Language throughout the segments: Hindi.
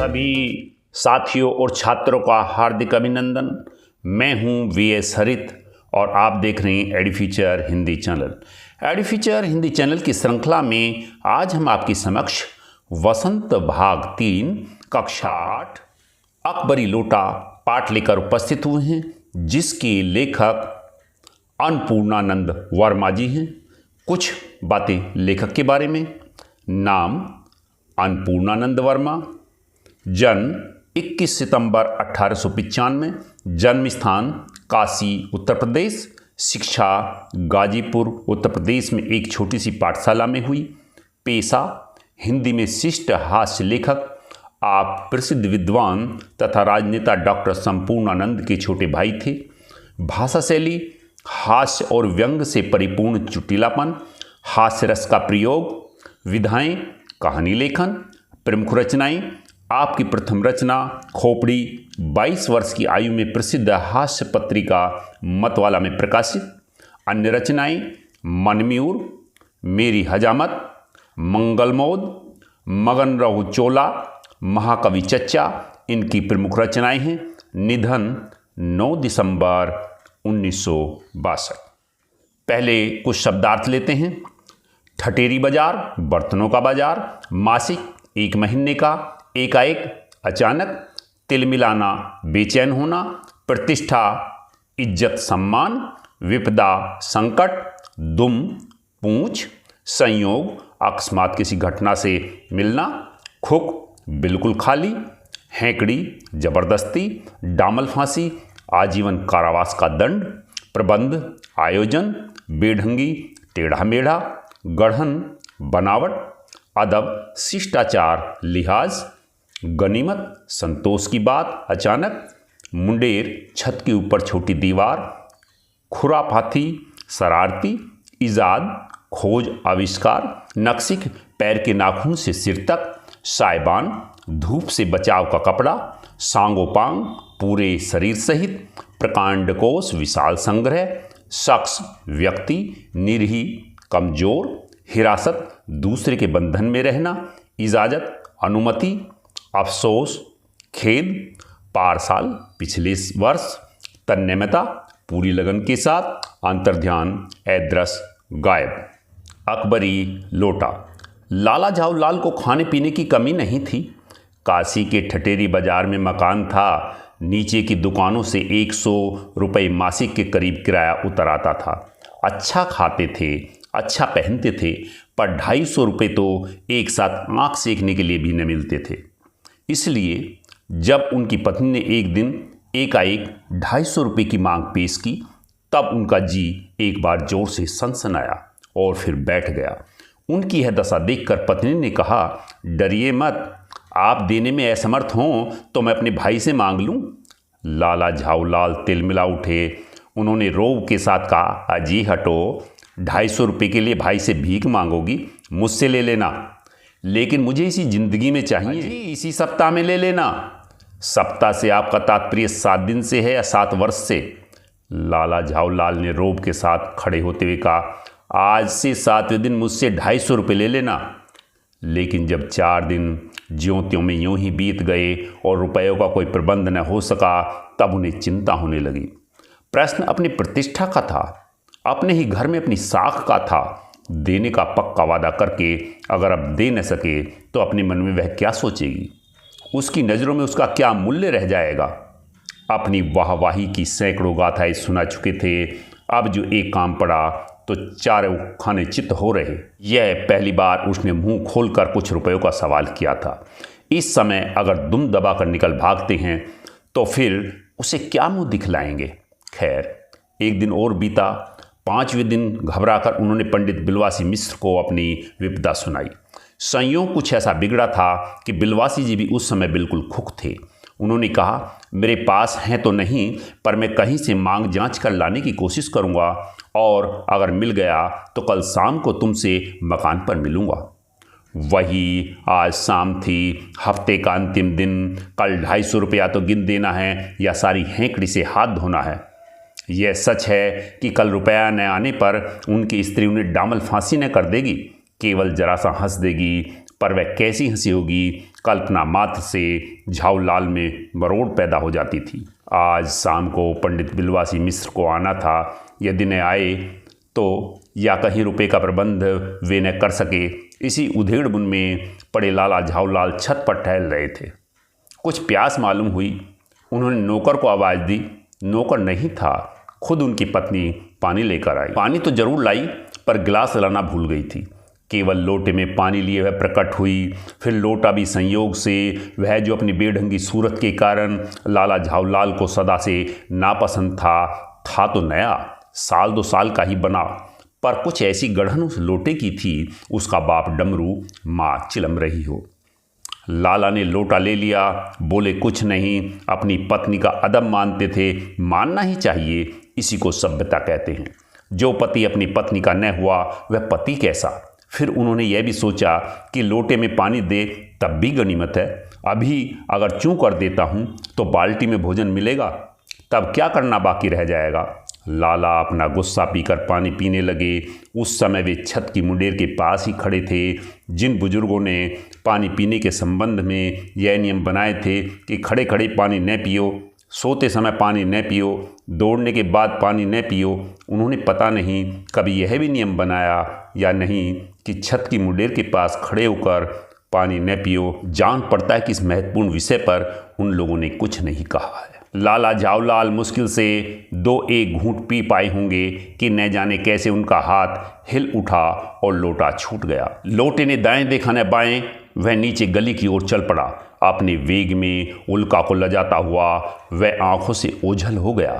सभी साथियों और छात्रों का हार्दिक अभिनंदन। मैं हूं वीएस हरित और आप देख रहे हैं एडुफ्यूचर हिंदी चैनल। एडुफ्यूचर हिंदी चैनल की श्रृंखला में आज हम आपके समक्ष वसंत भाग 3 कक्षा 8 अकबरी लोटा पाठ लेकर उपस्थित हुए हैं, जिसके लेखक अन्नपूर्णानंद वर्मा जी हैं। कुछ बातें लेखक के बारे में। नाम अन्नपूर्णानंद वर्मा, जन्म 21 सितंबर 1895, जन्म स्थान काशी उत्तर प्रदेश, शिक्षा गाजीपुर उत्तर प्रदेश में एक छोटी सी पाठशाला में हुई। पेशा हिंदी में शिष्ट हास्य लेखक। आप प्रसिद्ध विद्वान तथा राजनेता डॉक्टर संपूर्णानंद के छोटे भाई थे। भाषा शैली हास्य और व्यंग से परिपूर्ण चुटिलापन, हास्य रस का प्रयोग, विधाएं, कहानी लेखन। प्रमुख रचनाएं। आपकी प्रथम रचना खोपड़ी 22 वर्ष की आयु में प्रसिद्ध हास्य पत्रिका मतवाला में प्रकाशित। अन्य रचनाएं मनम्यूर, मेरी हजामत, मंगलमोद, मगन रहू चोला, महाकवि चच्चा इनकी प्रमुख रचनाएं हैं। निधन 9 दिसंबर 1962। पहले कुछ शब्दार्थ लेते हैं। ठटेरी बाजार, बर्तनों का बाजार। मासिक, एक महीने का, एकाएक, अचानक। तिलमिलाना, बेचैन होना। प्रतिष्ठा, इज्जत सम्मान। विपदा, संकट। दुम, पूंछ। संयोग, अकस्मात किसी घटना से मिलना। खुक, बिल्कुल खाली। हैंकड़ी, जबरदस्ती। डामल फांसी, आजीवन कारावास का दंड। प्रबंध, आयोजन। बेढंगी, टेढ़ा मेढ़ा। गढ़न, बनावट। अदब, शिष्टाचार, लिहाज। गनीमत, संतोष की बात, अचानक। मुंडेर, छत के ऊपर छोटी दीवार। खुराफाती, शरारती। इजाद, खोज, आविष्कार। नक्सिक, पैर के नाखून से सिर तक। साइबान, धूप से बचाव का कपड़ा। सांगोपांग, पूरे शरीर सहित। प्रकांडकोश, विशाल संग्रह। शख्स, व्यक्ति। निरही, कमजोर। हिरासत, दूसरे के बंधन में रहना। इजाजत, अनुमति। अफसोस, खेद। पारसाल, पिछले वर्ष। तन्मयता, पूरी लगन के साथ। अंतर्ध्यान, ऐदरस, गायब। अकबरी लोटा। लाला झाऊलाल को खाने पीने की कमी नहीं थी। काशी के ठटेरी बाजार में मकान था। नीचे की दुकानों से 100 रुपये मासिक के करीब किराया उतर आता था। अच्छा खाते थे, अच्छा पहनते थे, पर 250 रुपये तो एक साथ आँख सेकने के लिए भी न मिलते थे। इसलिए जब उनकी पत्नी ने एक दिन एकाएक 250 रुपये की मांग पेश की, तब उनका जी एक बार जोर से सनसनाया और फिर बैठ गया। उनकी यह दशा देखकर पत्नी ने कहा, डरिए मत, आप देने में असमर्थ हों तो मैं अपने भाई से मांग लूँ। लाला झाऊलाल तिलमिला उठे। उन्होंने रोब के साथ कहा, अजी हटो, 250 रुपये के लिए भाई से भीख मांगोगी? मुझसे ले लेना, लेकिन मुझे इसी ज़िंदगी में चाहिए। इसी सप्ताह में ले लेना। सप्ताह से आपका तात्पर्य 7 दिन से है या 7 वर्ष से? लाला झाऊलाल ने रोब के साथ खड़े होते हुए कहा, आज से 7वें दिन मुझसे 250 रुपये ले लेना। लेकिन जब 4 दिन ज्यों त्यों में यूं ही बीत गए और रुपयों का कोई प्रबंध न हो सका, तब उन्हें चिंता होने लगी। प्रश्न अपनी प्रतिष्ठा का था, अपने ही घर में अपनी साख का था। देने का पक्का वादा करके अगर अब दे न सके तो अपने मन में वह क्या सोचेगी? उसकी नज़रों में उसका क्या मूल्य रह जाएगा? अपनी वाहवाही की सैकड़ों गाथाएं सुना चुके थे। अब जो एक काम पड़ा तो चारों खाने चित्त हो रहे। यह पहली बार उसने मुंह खोलकर कुछ रुपयों का सवाल किया था। इस समय अगर दुम दबा कर निकल भागते हैं तो फिर उसे क्या मुंह दिखलाएंगे? खैर, एक दिन और बीता। 5वें दिन घबराकर उन्होंने पंडित बिलवासी मिश्र को अपनी विपदा सुनाई। संयोग कुछ ऐसा बिगड़ा था कि बिलवासी जी भी उस समय बिल्कुल खुक थे। उन्होंने कहा, मेरे पास हैं तो नहीं, पर मैं कहीं से मांग जांच कर लाने की कोशिश करूंगा, और अगर मिल गया तो कल शाम को तुमसे मकान पर मिलूंगा। वही आज शाम थी, हफ्ते का अंतिम दिन। कल 250 रुपया तो गिन देना है या सारी हैंकड़ी से हाथ धोना है। यह सच है कि कल रुपया न आने पर उनकी स्त्री उन्हें डामल फांसी न कर देगी, केवल जरा सा हंस देगी, पर वह कैसी हंसी होगी कल्पना मात्र से झाऊलाल में मरोड़ पैदा हो जाती थी। आज शाम को पंडित बिलवासी मिश्र को आना था। यदि न आए तो या कहीं रुपए का प्रबंध वे न कर सके, इसी उधेड़ बुन में पड़े लाला झाऊलाल छत पर टहल रहे थे। कुछ प्यास मालूम हुई। उन्होंने नौकर को आवाज़ दी। नौकर नहीं था, खुद उनकी पत्नी पानी लेकर आई। पानी तो जरूर लाई, पर गिलास लाना भूल गई थी। केवल लोटे में पानी लिए वह प्रकट हुई। फिर लोटा भी संयोग से वह जो अपनी बेढंगी सूरत के कारण लाला झाऊलाल को सदा से नापसंद था तो नया, साल 2 साल का ही बना, पर कुछ ऐसी गढ़न उस लोटे की थी उसका बाप डमरू माँ चिलम रही हो। लाला ने लोटा ले लिया, बोले कुछ नहीं। अपनी पत्नी का अदब मानते थे, मानना ही चाहिए, इसी को सभ्यता कहते हैं। जो पति अपनी पत्नी का न हुआ वह पति कैसा। फिर उन्होंने यह भी सोचा कि लोटे में पानी दे तब भी गनीमत है। अभी अगर चूं कर देता हूं तो बाल्टी में भोजन मिलेगा, तब क्या करना बाकी रह जाएगा। लाला अपना गुस्सा पीकर पानी पीने लगे। उस समय वे छत की मुंडेर के पास ही खड़े थे। जिन बुजुर्गों ने पानी पीने के संबंध में यह नियम बनाए थे कि खड़े खड़े पानी न पियो, सोते समय पानी न पियो, दौड़ने के बाद पानी न पियो, उन्होंने पता नहीं कभी यह भी नियम बनाया या नहीं कि छत की मुंडेर के पास खड़े होकर पानी न पियो। जान पड़ता है कि इस महत्वपूर्ण विषय पर उन लोगों ने कुछ नहीं कहा है। लाला झाऊलाल मुश्किल से 2-1 घूंट पी पाए होंगे कि न जाने कैसे उनका हाथ हिल उठा और लोटा छूट गया। लोटे ने दाएं देखा न बाएं, वह नीचे गली की ओर चल पड़ा। अपने वेग में उल्का को लजाता हुआ वह आंखों से ओझल हो गया।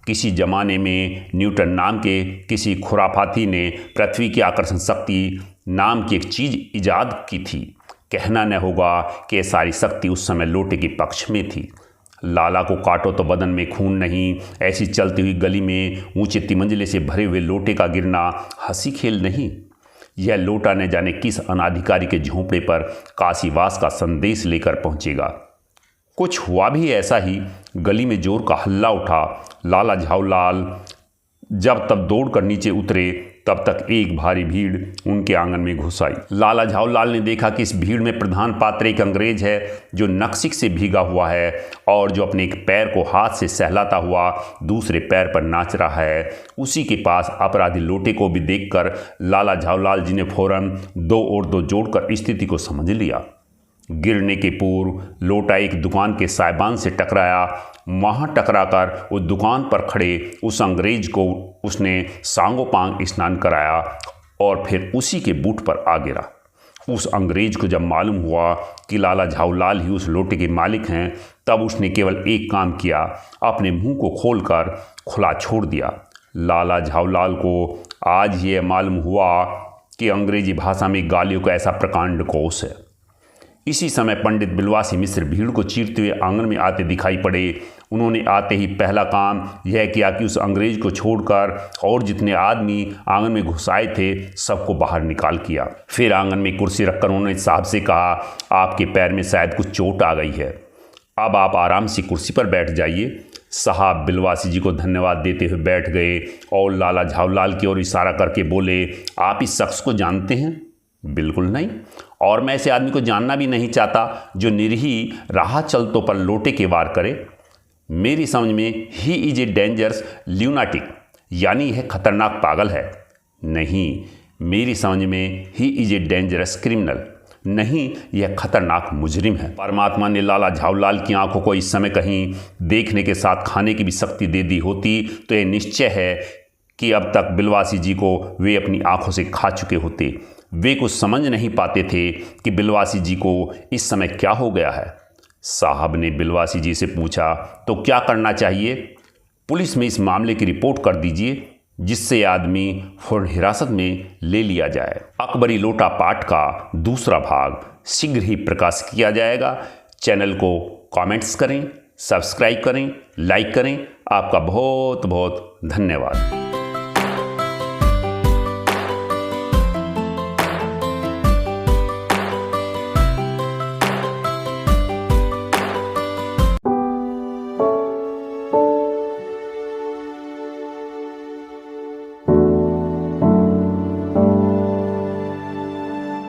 किसी जमाने में न्यूटन नाम के किसी खुराफाती ने पृथ्वी की आकर्षण शक्ति नाम की एक चीज़ ईजाद की थी। कहना न होगा कि सारी शक्ति उस समय लोटे के पक्ष में थी। लाला को काटो तो बदन में खून नहीं, ऐसी चलती हुई गली में ऊंचे तिमंजिले से भरे हुए लोटे का गिरना हंसी खेल नहीं। यह लोटा न जाने किस अनाधिकारी के झोंपड़े पर काशीवास का संदेश लेकर पहुंचेगा। कुछ हुआ भी ऐसा ही। गली में जोर का हल्ला उठा। लाला झाऊलाल जब तब दौड़कर नीचे उतरे, तब तक एक भारी भीड़ उनके आंगन में घुस आई। लाला झाऊलाल ने देखा कि इस भीड़ में प्रधान पात्र एक अंग्रेज है जो नक्सिक से भीगा हुआ है और जो अपने एक पैर को हाथ से सहलाता हुआ दूसरे पैर पर नाच रहा है। उसी के पास अपराधी लोटे को भी देखकर लाला झाऊलाल जी ने फौरन 2 और 2 जोड़कर स्थिति को समझ लिया। गिरने के पूर्व लोटा एक दुकान के साइबान से टकराया। वहाँ टकराकर उस दुकान पर खड़े उस अंग्रेज को उसने सांगोपांग स्नान कराया और फिर उसी के बूट पर आ गिरा। उस अंग्रेज को जब मालूम हुआ कि लाला झाऊलाल ही उस लोटे के मालिक हैं, तब उसने केवल एक काम किया, अपने मुंह को खोलकर खुला छोड़ दिया। लाला झाऊलाल को आज ये मालूम हुआ कि अंग्रेजी भाषा में गालियों का ऐसा प्रकांड कोश है। इसी समय पंडित बिलवासी मिश्र भीड़ को चीरते हुए आंगन में आते दिखाई पड़े। उन्होंने आते ही पहला काम यह किया कि उस अंग्रेज को छोड़कर और जितने आदमी आंगन में घुस आए थे सबको बाहर निकाल किया। फिर आंगन में कुर्सी रखकर उन्होंने साहब से कहा, आपके पैर में शायद कुछ चोट आ गई है, अब आप आराम से कुर्सी पर बैठ जाइए। साहब बिलवासी जी को धन्यवाद देते हुए बैठ गए और लाला झाऊलाल की ओर इशारा करके बोले, आप इस शख्स को जानते हैं? बिल्कुल नहीं, और मैं ऐसे आदमी को जानना भी नहीं चाहता जो निरीह राह चलतों पर लोटे के वार करे। मेरी समझ में ही इज ए डेंजरस ल्यूनाटिक, यानी यह खतरनाक पागल है। नहीं, मेरी समझ में he is a dangerous criminal, नहीं, यह खतरनाक मुजरिम है। परमात्मा ने लाला झाऊलाल की आंखों को इस समय कहीं देखने के साथ खाने की भी शक्ति दे दी होती तो यह निश्चय है कि अब तक बिलवासी जी को वे अपनी आंखों से खा चुके होते। वे कुछ समझ नहीं पाते थे कि बिलवासी जी को इस समय क्या हो गया है। साहब ने बिलवासी जी से पूछा, तो क्या करना चाहिए? पुलिस में इस मामले की रिपोर्ट कर दीजिए, जिससे आदमी फौरन हिरासत में ले लिया जाए। अकबरी लोटा पाठ का दूसरा भाग शीघ्र ही प्रकाशित किया जाएगा। चैनल को कमेंट्स करें, सब्सक्राइब करें, लाइक करें। आपका बहुत बहुत धन्यवाद।